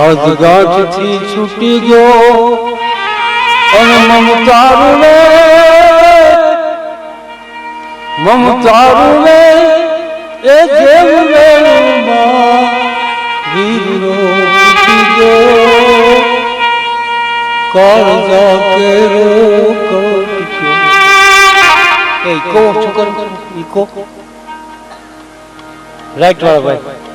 આજ ગાંઠથી છૂટી ગયો અને મમતારું ને એ જેમ વેણુમાં વીરનો છૂટી ગયો કાળજા કેરો કટક્યો. એ કો છોકર ઈ કો રાઈટ વાળા ભાઈ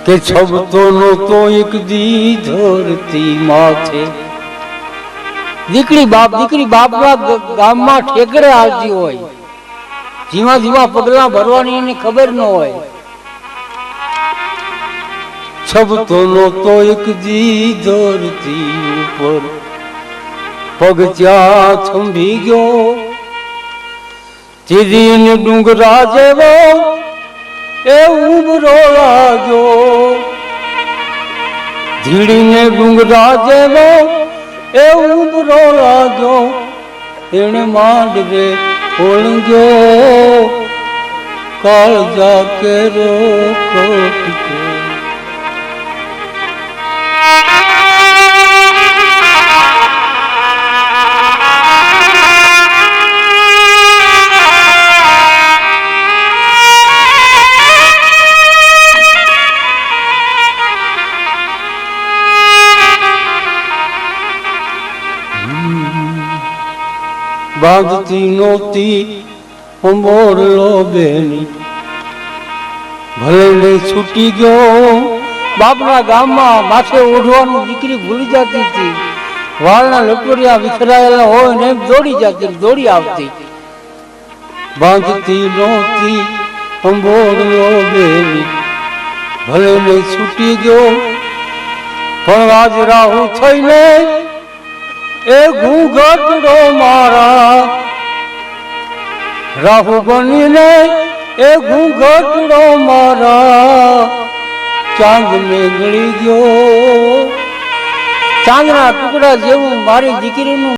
કે છબતો નો તો એક દી ધરતી માથે દીકરી બાપ ગામમાં ઠેકડે આવતી હોય, ધીમા ધીમા પગલા ભરવાની એની ખબર ન હોય. છબતો નો તો એક દી ધરતી ઉપર પગ ત્યાં થંભી ગયો, ચીરી ને ડુંગરા જેવો એ ઉભરો લાગ્યો, ધીડીને ડુંગરા જેવો એ ઉભરો લાગ્યો, એને માંડવે ઓળંગ્યો કાળજા કેરો કટક્યો. બાંધતી નોતી અંબોરલો બેની ભલે છૂટી ગયો, બાપના ગામમાં માથે ઓઢવાનું દીકરી ભૂલી જતી હતી, વાળના લટોડિયા વિખરાયેલા હોય ને દોડી જતી દોડી આવતી. બાંધતી નોતી અંબોરલો બેની ભલે છૂટી ગયો, પણ આજ રાહુ થઈને એ ઘૂંઘટડો મારા રાહુ બનીને એ ઘૂંઘટડો મારા ચાંદ ને ગળી ગયો. ચાંદના ટુકડા જેવું મારી દીકરીનું